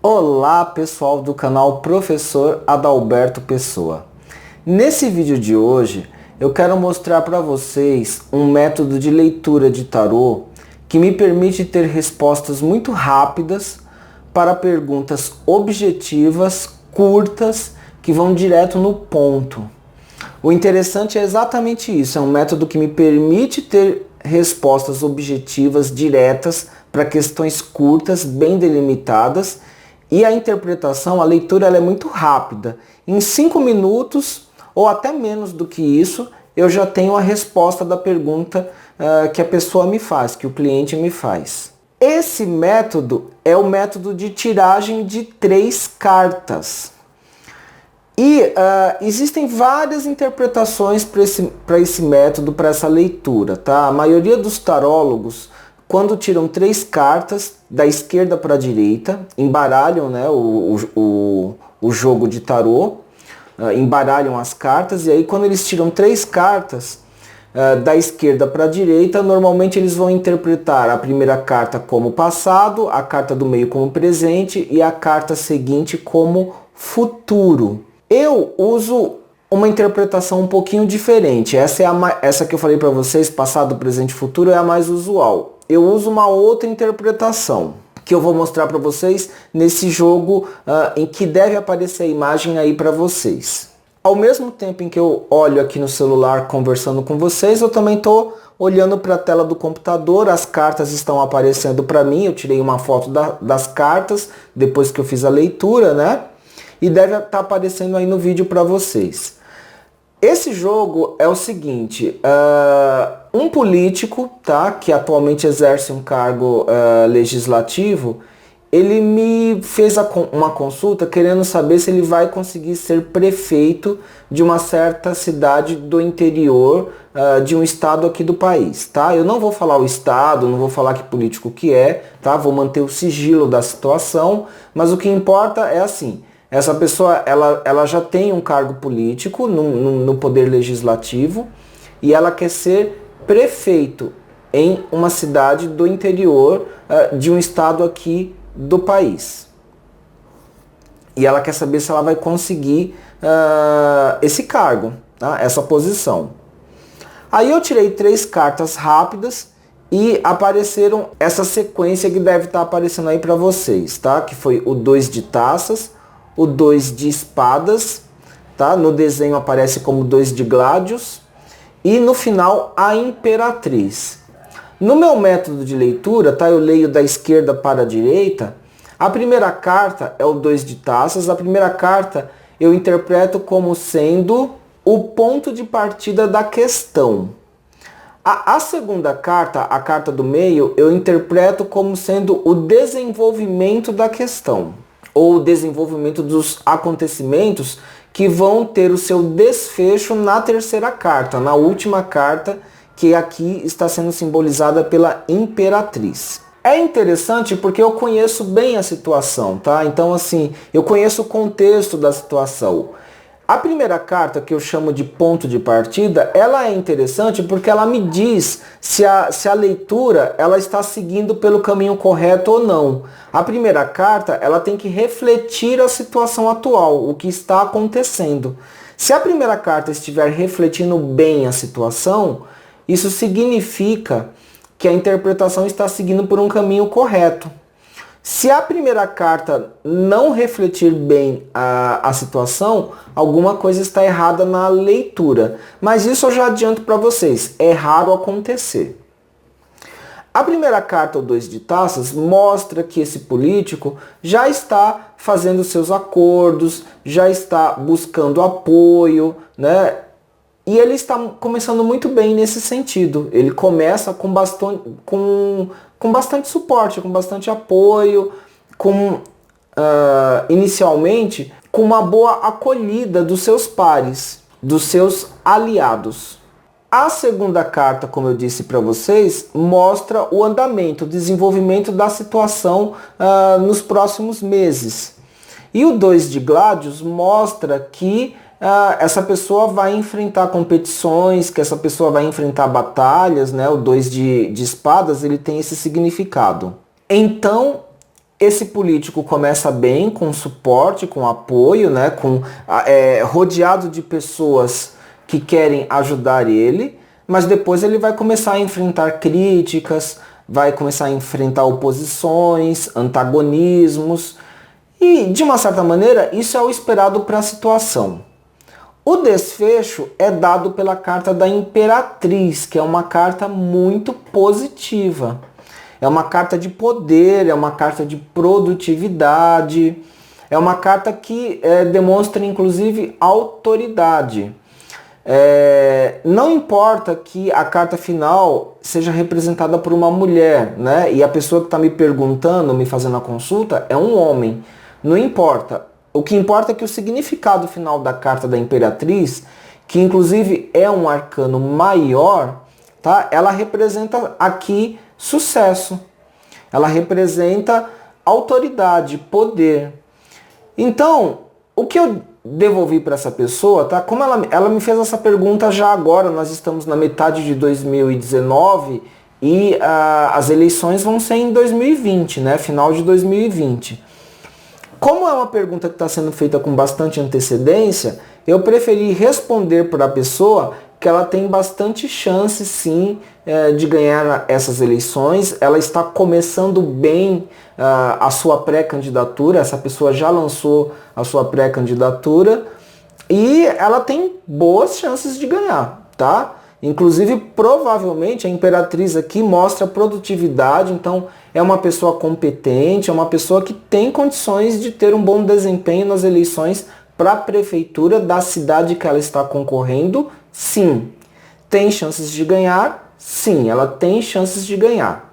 Olá pessoal do canal Professor Adalberto Pessoa. Nesse vídeo de hoje eu quero mostrar para vocês um método de leitura de tarô que me permite ter respostas muito rápidas para perguntas objetivas, curtas, que vão direto no ponto. O interessante é exatamente isso, é um método que me permite ter respostas objetivas, diretas, para questões curtas, bem delimitadas. E a interpretação, a leitura, ela é muito rápida. Em 5 minutos, ou até menos do que isso, eu já tenho a resposta da pergunta que a pessoa me faz, que o cliente me faz. Esse método é o método de tiragem de 3 cartas. E existem várias interpretações para esse método, para essa leitura, tá? A maioria dos tarólogos, quando tiram 3 cartas da esquerda para a direita, embaralham, né, o jogo de tarô, embaralham as cartas, e aí quando eles tiram 3 cartas da esquerda para a direita, normalmente eles vão interpretar a primeira carta como passado, a carta do meio como presente e a carta seguinte como futuro. Eu uso uma interpretação um pouquinho diferente. Essa que eu falei para vocês, passado, presente e futuro, é a mais usual. Eu uso uma outra interpretação, que eu vou mostrar para vocês nesse jogo em que deve aparecer a imagem aí para vocês. Ao mesmo tempo em que eu olho aqui no celular conversando com vocês, eu também estou olhando para a tela do computador, as cartas estão aparecendo para mim, eu tirei uma foto das cartas depois que eu fiz a leitura, né? E deve estar aparecendo aí no vídeo para vocês. Esse jogo é o seguinte, um político, tá, que atualmente exerce um cargo legislativo, ele me fez uma consulta querendo saber se ele vai conseguir ser prefeito de uma certa cidade do interior de um estado aqui do país, tá? Eu não vou falar o estado, não vou falar que político que é, tá? Vou manter o sigilo da situação, mas o que importa é assim, essa pessoa ela já tem um cargo político no poder legislativo e ela quer ser prefeito em uma cidade do interior de um estado aqui do país. E ela quer saber se ela vai conseguir esse cargo, tá? Essa posição. Aí eu tirei 3 cartas rápidas e apareceram essa sequência que deve estar aparecendo aí para vocês, tá? Que foi o 2 de taças, o 2 de espadas, tá? No desenho aparece como 2 de gládios e no final a imperatriz. No meu método de leitura, tá? Eu leio da esquerda para a direita. A primeira carta é o 2 de taças. A primeira carta eu interpreto como sendo o ponto de partida da questão. A segunda carta, a carta do meio, eu interpreto como sendo o desenvolvimento da questão, ou o desenvolvimento dos acontecimentos que vão ter o seu desfecho na terceira carta, na última carta, que aqui está sendo simbolizada pela imperatriz. É interessante porque eu conheço bem a situação, tá? Então, assim, eu conheço o contexto da situação. A primeira carta, que eu chamo de ponto de partida, ela é interessante porque ela me diz se a leitura ela está seguindo pelo caminho correto ou não. A primeira carta ela tem que refletir a situação atual, o que está acontecendo. Se a primeira carta estiver refletindo bem a situação, isso significa que a interpretação está seguindo por um caminho correto. Se a primeira carta não refletir bem a situação, alguma coisa está errada na leitura. Mas isso eu já adianto para vocês, é raro acontecer. A primeira carta, o 2 de taças, mostra que esse político já está fazendo seus acordos, já está buscando apoio, né? E ele está começando muito bem nesse sentido. Ele começa com bastante suporte, com bastante apoio, inicialmente com uma boa acolhida dos seus pares, dos seus aliados. A segunda carta, como eu disse para vocês, mostra o andamento, o desenvolvimento da situação nos próximos meses. E o 2 de gládios mostra que essa pessoa vai enfrentar competições, que essa pessoa vai enfrentar batalhas, né? O 2 de espadas, ele tem esse significado. Então, esse político começa bem, com suporte, com apoio, né, rodeado de pessoas que querem ajudar ele, mas depois ele vai começar a enfrentar críticas, vai começar a enfrentar oposições, antagonismos, e de uma certa maneira isso é o esperado para a situação. O desfecho é dado pela carta da Imperatriz, que é uma carta muito positiva. É uma carta de poder, é uma carta de produtividade, é uma carta que demonstra inclusive autoridade. Não importa que a carta final seja representada por uma mulher, né? E a pessoa que está me perguntando, me fazendo a consulta, é um homem. Não importa. O que importa é que o significado final da carta da Imperatriz, que inclusive é um arcano maior, tá? Ela representa aqui sucesso. Ela representa autoridade, poder. Então, o que eu devolvi para essa pessoa, tá? Como ela me fez essa pergunta já agora, nós estamos na metade de 2019 e as eleições vão ser em 2020, né? Final de 2020. Como é uma pergunta que está sendo feita com bastante antecedência, eu preferi responder para a pessoa que ela tem bastante chance sim de ganhar essas eleições. Ela está começando bem a sua pré-candidatura, essa pessoa já lançou a sua pré-candidatura e ela tem boas chances de ganhar, tá? Inclusive, provavelmente, a Imperatriz aqui mostra produtividade, então é uma pessoa competente, é uma pessoa que tem condições de ter um bom desempenho nas eleições para a prefeitura da cidade que ela está concorrendo, sim. Tem chances de ganhar? Sim, ela tem chances de ganhar.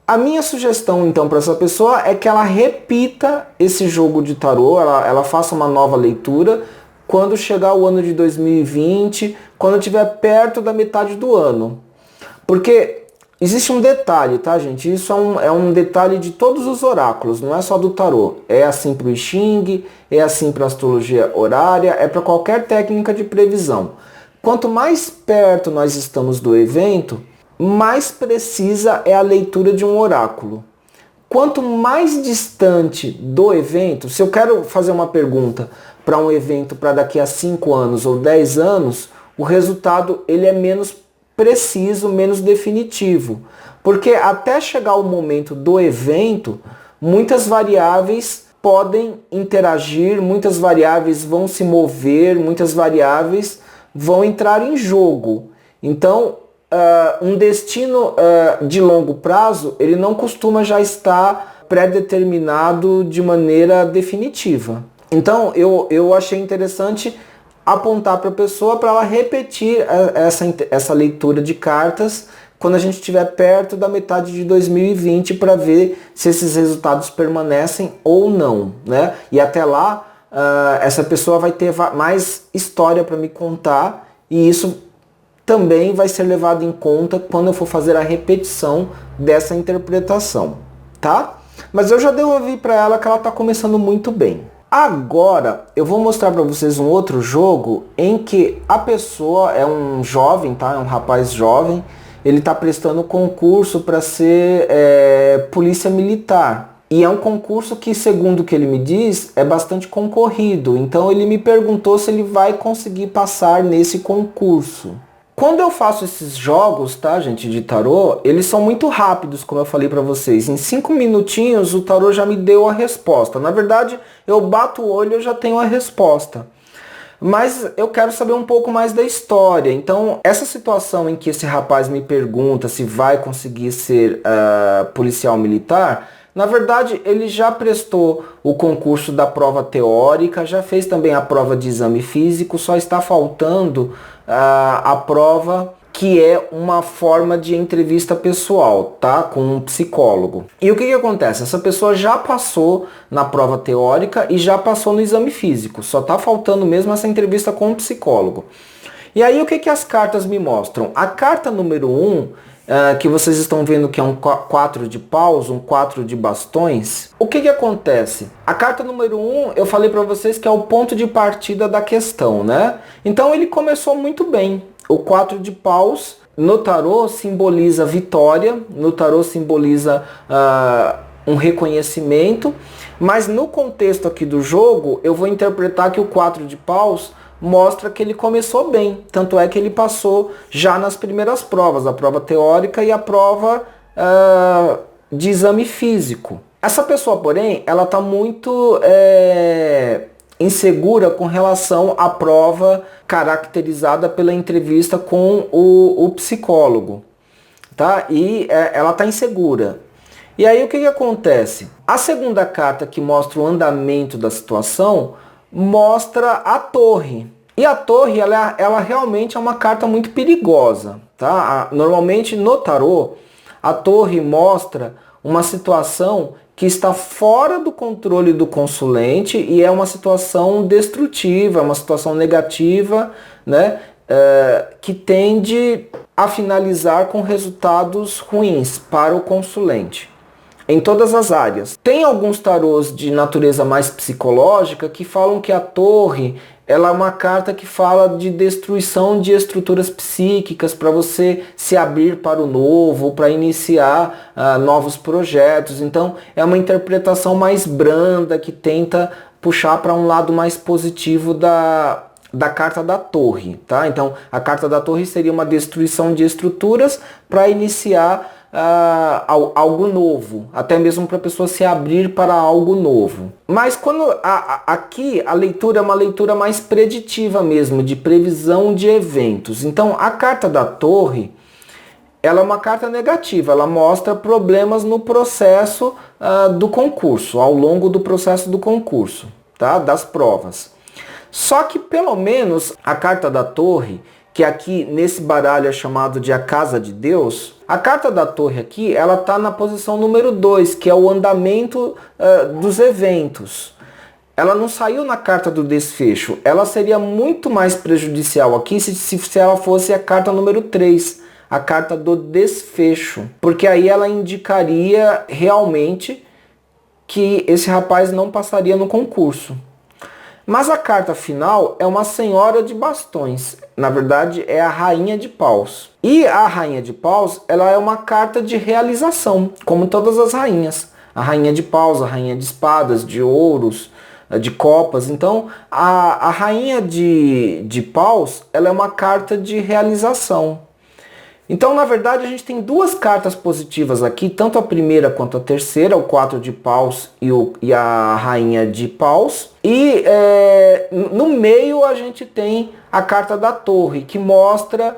A minha sugestão, então, para essa pessoa é que ela repita esse jogo de tarô, ela faça uma nova leitura, quando chegar o ano de 2020, quando estiver perto da metade do ano. Porque existe um detalhe, tá, gente? Isso é um detalhe de todos os oráculos, não é só do tarô. É assim para o I Ching, é assim para a astrologia horária, é para qualquer técnica de previsão. Quanto mais perto nós estamos do evento, mais precisa é a leitura de um oráculo. Quanto mais distante do evento, se eu quero fazer uma pergunta para um evento para daqui a 5 anos ou 10 anos, o resultado ele é menos preciso, menos definitivo. Porque até chegar o momento do evento, muitas variáveis podem interagir, muitas variáveis vão se mover, muitas variáveis vão entrar em jogo. Então, um destino de longo prazo, ele não costuma já estar pré-determinado de maneira definitiva. Então, eu achei interessante apontar para a pessoa para ela repetir essa leitura de cartas quando a gente estiver perto da metade de 2020 para ver se esses resultados permanecem ou não, né? E até lá, essa pessoa vai ter mais história para me contar e isso também vai ser levado em conta quando eu for fazer a repetição dessa interpretação, tá? Mas eu já devolvi para ela que ela está começando muito bem. Agora eu vou mostrar para vocês um outro jogo em que a pessoa é um jovem, tá? É um rapaz jovem, ele está prestando concurso para ser polícia militar. E é um concurso que, segundo o que ele me diz, é bastante concorrido. Então ele me perguntou se ele vai conseguir passar nesse concurso. Quando eu faço esses jogos, tá, gente, de tarô, eles são muito rápidos, como eu falei pra vocês. Em 5 minutinhos o tarô já me deu a resposta. Na verdade, eu bato o olho e eu já tenho a resposta. Mas eu quero saber um pouco mais da história. Então, essa situação em que esse rapaz me pergunta se vai conseguir ser policial militar, na verdade, ele já prestou o concurso da prova teórica, já fez também a prova de exame físico, só está faltando a prova que é uma forma de entrevista pessoal, tá? Com um psicólogo. E o que acontece? Essa pessoa já passou na prova teórica e já passou no exame físico, só está faltando mesmo essa entrevista com um psicólogo. E aí o que as cartas me mostram? A carta número 1, que vocês estão vendo que é um 4 de paus, um 4 de bastões. O que acontece? A carta número 1, eu falei para vocês que é o ponto de partida da questão, né? Então ele começou muito bem. O 4 de paus no tarô simboliza vitória, no tarô simboliza um reconhecimento, mas no contexto aqui do jogo, eu vou interpretar que o 4 de paus mostra que ele começou bem, tanto é que ele passou já nas primeiras provas, a prova teórica e a prova de exame físico. Essa pessoa, porém, ela está muito insegura com relação à prova caracterizada pela entrevista com o psicólogo, tá? E ela está insegura. E aí o que acontece? A segunda carta, que mostra o andamento da situação, mostra a torre. E a torre, ela realmente é uma carta muito perigosa, tá? Normalmente no tarô, a torre mostra uma situação que está fora do controle do consulente e é uma situação destrutiva, uma situação negativa, né? Que tende a finalizar com resultados ruins para o consulente, em todas as áreas. Tem alguns tarôs de natureza mais psicológica que falam que a torre, ela é uma carta que fala de destruição de estruturas psíquicas para você se abrir para o novo, para iniciar novos projetos. Então é uma interpretação mais branda que tenta puxar para um lado mais positivo da carta da torre, tá? Então a carta da torre seria uma destruição de estruturas para iniciar algo novo, até mesmo para a pessoa se abrir para algo novo. Mas quando aqui a leitura é uma leitura mais preditiva mesmo, de previsão de eventos. Então a carta da torre, ela é uma carta negativa, ela mostra problemas no processo do concurso, ao longo do processo do concurso, tá? Das provas. Só que pelo menos a carta da torre, que aqui nesse baralho é chamado de a Casa de Deus, a carta da torre aqui, ela está na posição número 2, que é o andamento dos eventos. Ela não saiu na carta do desfecho, ela seria muito mais prejudicial aqui se ela fosse a carta número 3, a carta do desfecho, porque aí ela indicaria realmente que esse rapaz não passaria no concurso. Mas a carta final é uma senhora de bastões. Na verdade, é a rainha de paus. E a rainha de paus, ela é uma carta de realização, como todas as rainhas. A rainha de paus, a rainha de espadas, de ouros, de copas. Então, a rainha de paus, ela é uma carta de realização. Então, na verdade, a gente tem duas cartas positivas aqui, tanto a primeira quanto a terceira, o 4 de paus e a rainha de paus. E no meio a gente tem a carta da torre, que mostra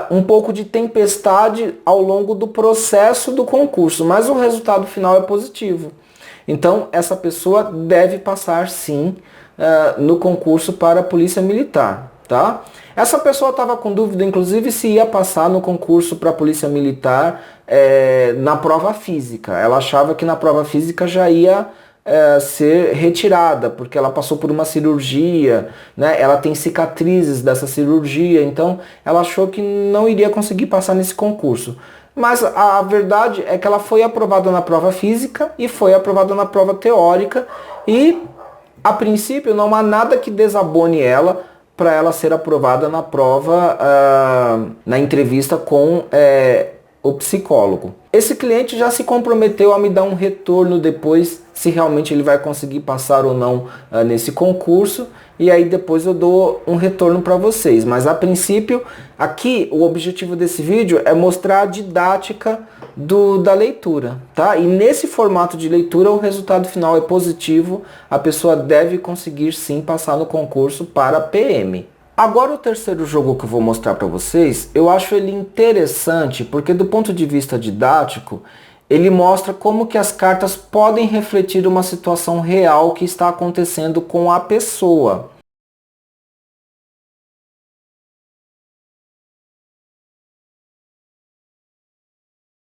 um pouco de tempestade ao longo do processo do concurso, mas o resultado final é positivo. Então, essa pessoa deve passar sim no concurso para a Polícia Militar, tá? Essa pessoa estava com dúvida, inclusive, se ia passar no concurso para a Polícia Militar na prova física. Ela achava que na prova física já ia ser retirada, porque ela passou por uma cirurgia, né? Ela tem cicatrizes dessa cirurgia, então ela achou que não iria conseguir passar nesse concurso. Mas a verdade é que ela foi aprovada na prova física e foi aprovada na prova teórica e, a princípio, não há nada que desabone ela para ela ser aprovada na prova, na entrevista com o psicólogo. Esse cliente já se comprometeu a me dar um retorno depois, se realmente ele vai conseguir passar ou não nesse concurso, e aí depois eu dou um retorno para vocês. Mas a princípio, aqui o objetivo desse vídeo é mostrar a didática da leitura, tá? E nesse formato de leitura o resultado final é positivo, a pessoa deve conseguir sim passar no concurso para PM. Agora o terceiro jogo que eu vou mostrar para vocês, eu acho ele interessante porque do ponto de vista didático, ele mostra como que as cartas podem refletir uma situação real que está acontecendo com a pessoa.